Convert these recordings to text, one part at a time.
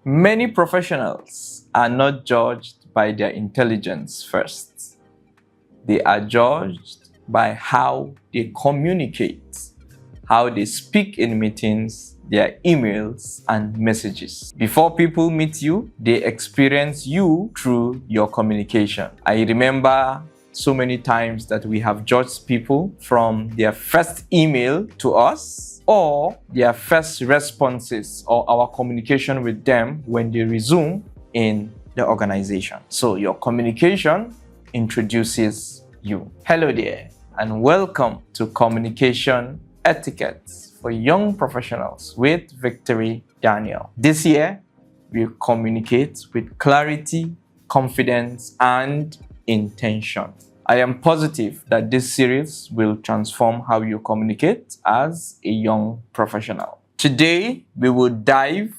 Many professionals are not judged by their intelligence first. They are judged by how they communicate, how they speak in meetings, their emails and messages. Before people meet you, they experience you through your communication. I remember so many times that we have judged people from their first email to us or their first responses or our communication with them when they resume in the organization. So your communication introduces you. Hello there and welcome to Communication Etiquette for Young Professionals with Victory Daniel. This year, we communicate with clarity, confidence, and intention. I am positive that this series will transform how you communicate as a young professional. Today, we will dive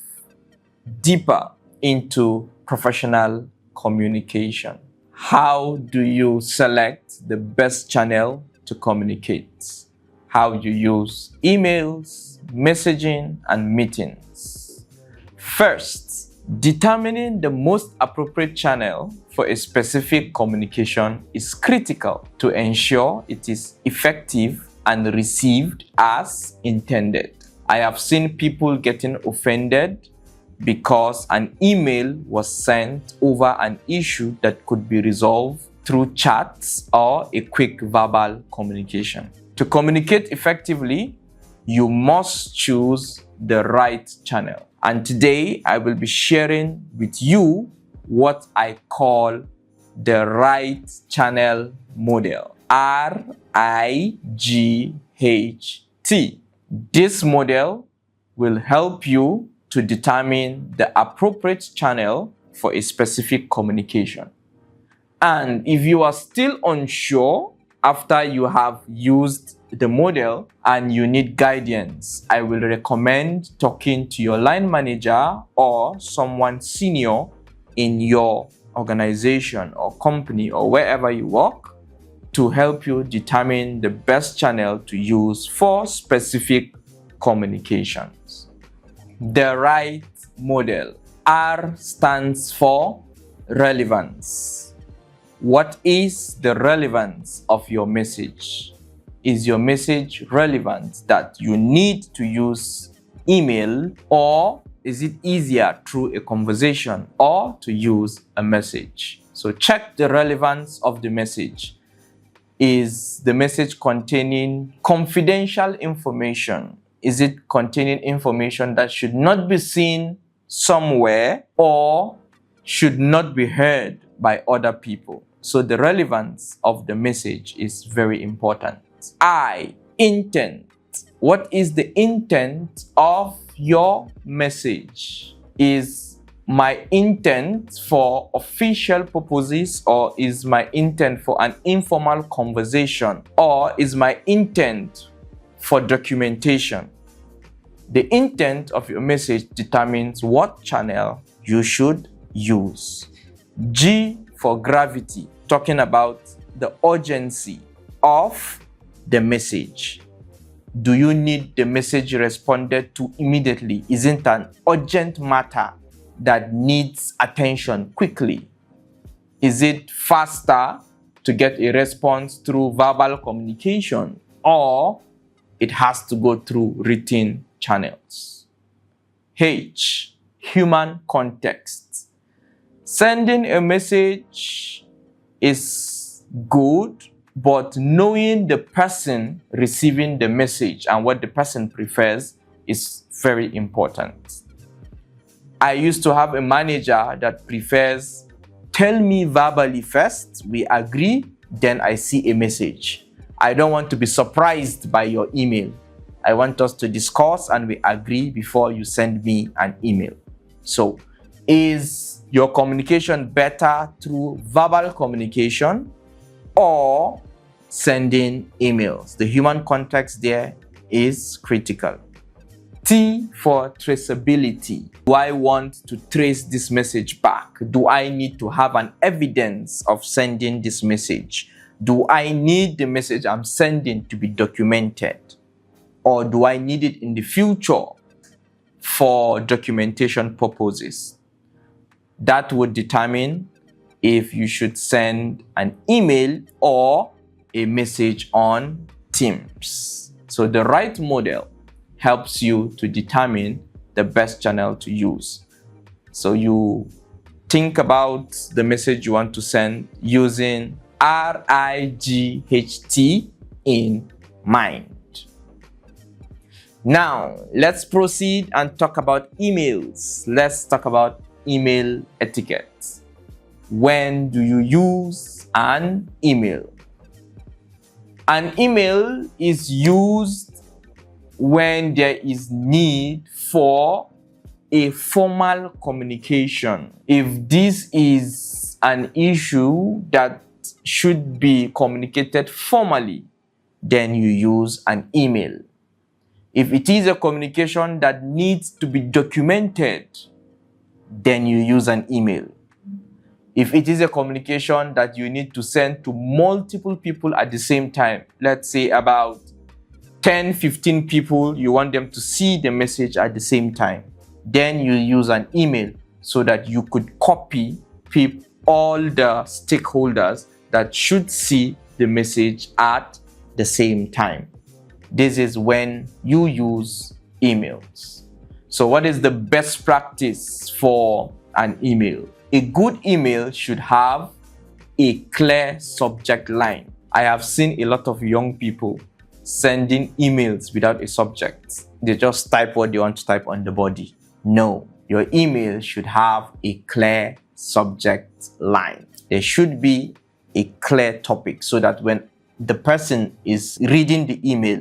deeper into professional communication. How do you select the best channel to communicate? How you use emails, messaging, and meetings. First, determining the most appropriate channel for a specific communication is critical to ensure it is effective and received as intended. I have seen people getting offended because an email was sent over an issue that could be resolved through chats or a quick verbal communication. To communicate effectively, you must choose the right channel. And today, I will be sharing with you what I call the right channel model, R.I.G.H.T. This model will help you to determine the appropriate channel for a specific communication. And if you are still unsure after you have used the model and you need guidance, I will recommend talking to your line manager or someone senior in your organization or company or wherever you work to help you determine the best channel to use for specific communications. The right model. R stands for relevance. What is the relevance of your message? Is your message relevant that you need to use email, or is it easier through a conversation or to use a message? So check the relevance of the message. Is the message containing confidential information? Is it containing information that should not be seen somewhere or should not be heard by other people? So the relevance of the message is very important. Intent. What is the intent of your message? Is my intent for official purposes, or is my intent for an informal conversation, or is my intent for documentation? The intent of your message determines what channel you should use. G for gravity, talking about the urgency of the message. Do you need the message responded to immediately? Isn't an urgent matter that needs attention quickly? Is it faster to get a response through verbal communication, or it has to go through written channels? H, human context. Sending a message is good, but knowing the person receiving the message and what the person prefers is very important. I used to have a manager that prefers, tell me verbally first, we agree, then I see a message. I don't want to be surprised by your email. I want us to discuss and we agree before you send me an email. So, is your communication better through verbal communication or sending emails? The human context there is critical. T for traceability. Do I want to trace this message back? Do I need to have an evidence of sending this message? Do I need the message I'm sending to be documented? Or do I need it in the future for documentation purposes. That would determine if you should send an email or a message on Teams. So the right model helps you to determine the best channel to use. So you think about the message you want to send using R.I.G.H.T in mind. Now, let's proceed and talk about emails. Let's talk about email etiquette. When do you use an email? An email is used when there is need for a formal communication. If this is an issue that should be communicated formally, then you use an email. If it is a communication that needs to be documented, then you use an email. If it is a communication that you need to send to multiple people at the same time, let's say about 10, 15 people, you want them to see the message at the same time, then you use an email so that you could copy all the stakeholders that should see the message at the same time. This is when you use emails. So what is the best practice for an email? A good email should have a clear subject line. I have seen a lot of young people sending emails without a subject. They just type what they want to type on the body. No, your email should have a clear subject line. There should be a clear topic so that when the person is reading the email,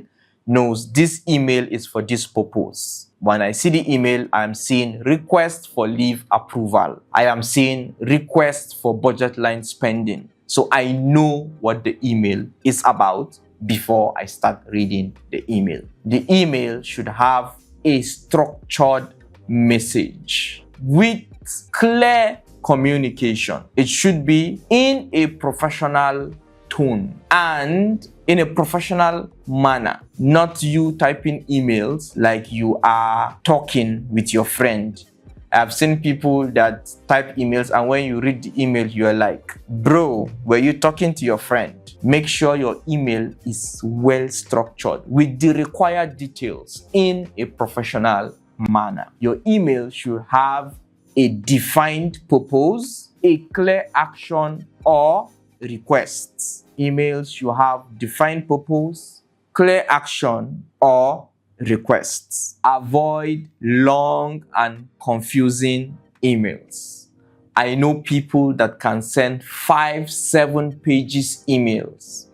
knows this email is for this purpose. When I see the email, I am seeing request for leave approval. I am seeing request for budget line spending. So I know what the email is about before I start reading the email. The email should have a structured message with clear communication. It should be in a professional tone and in a professional manner, not you typing emails like you are talking with your friend. I've seen people that type emails and when you read the email, you're like, bro, were you talking to your friend? Make sure your email is well structured with the required details in a professional manner. Your email should have a defined purpose, a clear action or requests. Emails should have defined purpose, clear action, or requests. Avoid long and confusing emails. I know people that can send 5-7 pages emails.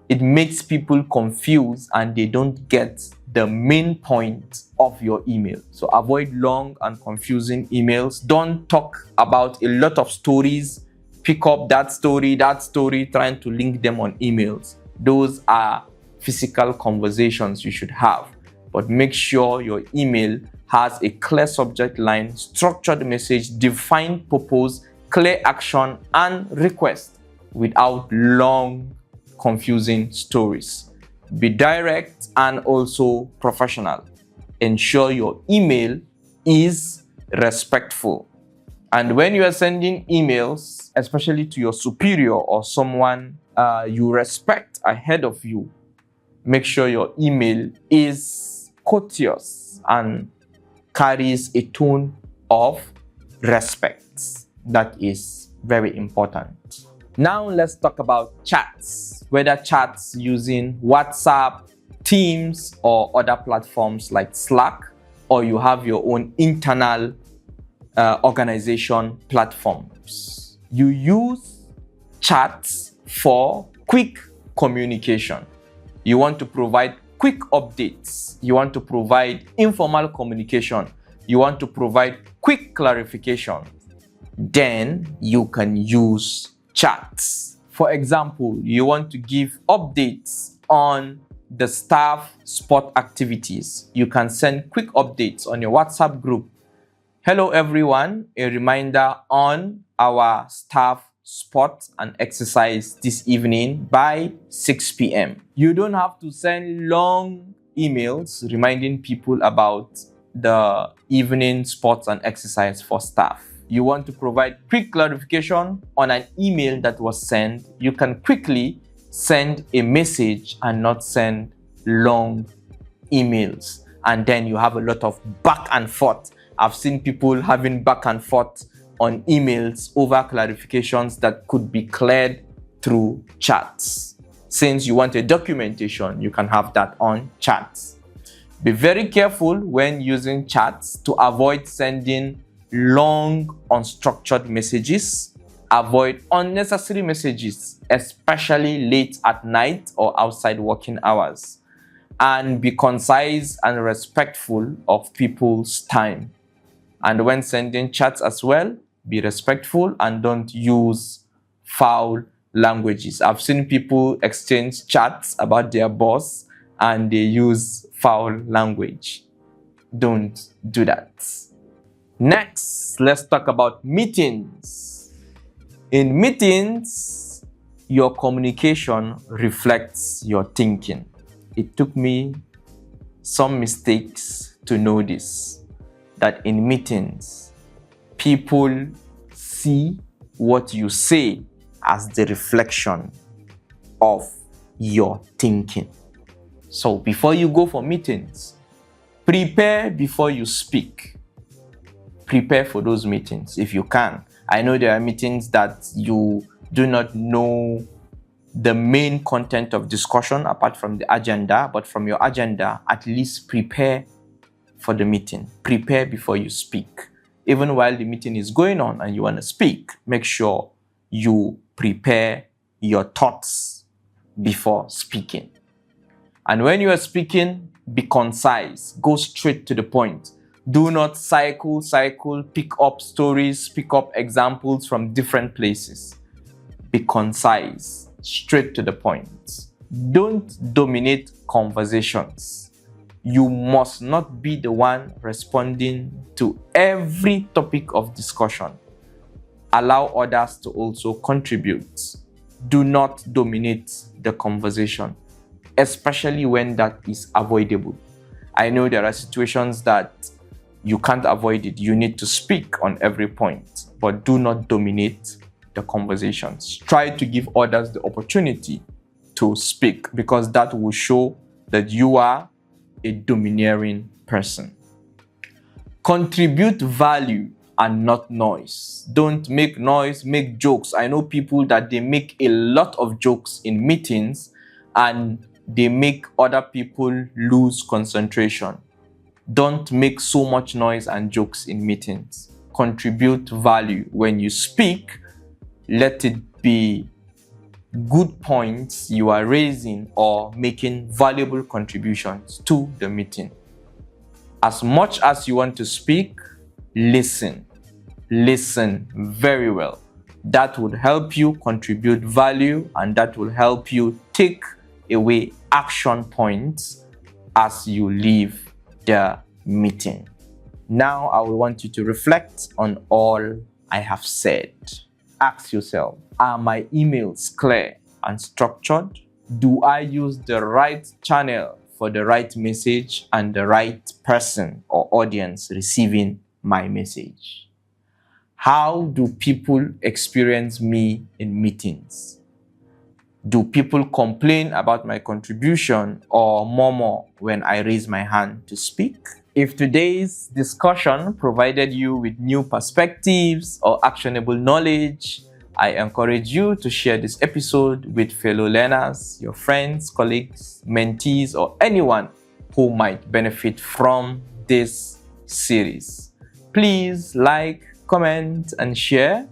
It makes people confused and they don't get the main point of your email. So avoid long and confusing emails. Don't talk about a lot of stories. Pick up that story, trying to link them on emails. Those are physical conversations you should have. But make sure your email has a clear subject line, structured message, defined purpose, clear action, and request without long, confusing stories. Be direct and also professional. Ensure your email is respectful. And when you are sending emails, especially to your superior or someone you respect ahead of you, make sure your email is courteous and carries a tone of respect. That is very important. Now let's talk about chats, whether chats using WhatsApp, Teams, or other platforms like Slack, or you have your own internal organization platforms. You use chats for quick communication. You want to provide quick updates. You want to provide informal communication. You want to provide quick clarification. Then you can use chats. For example, you want to give updates on the staff sport activities. You can send quick updates on your WhatsApp group. Hello everyone, a reminder on our staff sport and exercise this evening by 6 p.m. You don't have to send long emails reminding people about the evening sports and exercise for staff. You want to provide quick clarification on an email that was sent, you can quickly send a message and not send long emails. And then you have a lot of back and forth. I've seen people having back and forth on emails over clarifications that could be cleared through chats. Since you want a documentation, you can have that on chats. Be very careful when using chats to avoid sending long, unstructured messages. Avoid unnecessary messages, especially late at night or outside working hours. And be concise and respectful of people's time. And when sending chats as well, be respectful and don't use foul languages. I've seen people exchange chats about their boss and they use foul language. Don't do that. Next, let's talk about meetings. In meetings, your communication reflects your thinking. It took me some mistakes to know this, that in meetings, people see what you say as the reflection of your thinking. So before you go for meetings, prepare before you speak. Prepare for those meetings if you can. I know there are meetings that you do not know the main content of discussion apart from the agenda, but from your agenda, at least prepare for the meeting. Prepare before you speak. Even while the meeting is going on and you want to speak, make sure you prepare your thoughts before speaking. And when you are speaking, be concise. Go straight to the point. Do not cycle, pick up stories, pick up examples from different places. Be concise, straight to the point. Don't dominate conversations. You must not be the one responding to every topic of discussion. Allow others to also contribute. Do not dominate the conversation, especially when that is avoidable. I know there are situations that you can't avoid it. You need to speak on every point, but do not dominate the conversations. Try to give others the opportunity to speak, because that will show that you are a domineering person. Contribute value and not noise. Don't make noise, make jokes. I know people that they make a lot of jokes in meetings and they make other people lose concentration. Don't make so much noise and jokes in meetings. Contribute value. When you speak, let it be good points you are raising or making valuable contributions to the meeting. As much as you want to speak, listen. Listen very well. That would help you contribute value, and that will help you take away action points as you leave the meeting. Now I will want you to reflect on all I have said. Ask yourself, are my emails clear and structured? Do I use the right channel for the right message and the right person or audience receiving my message? How do people experience me in meetings? Do people complain about my contribution or murmur when I raise my hand to speak? If today's discussion provided you with new perspectives or actionable knowledge, I encourage you to share this episode with fellow learners, your friends, colleagues, mentees, or anyone who might benefit from this series. Please like, comment, and share.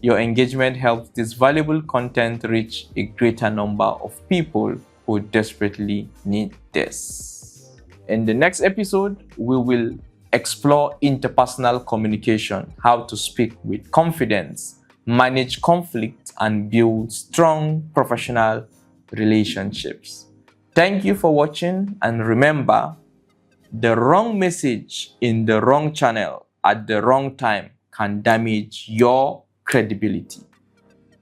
Your engagement helps this valuable content reach a greater number of people who desperately need this. In the next episode, we will explore interpersonal communication, how to speak with confidence, manage conflict, and build strong professional relationships. Thank you for watching, and remember, the wrong message in the wrong channel at the wrong time can damage your credibility.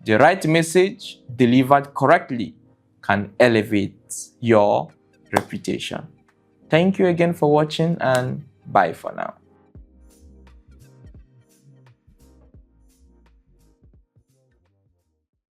The right message delivered correctly can elevate your reputation. Thank you again for watching, and Bye for now.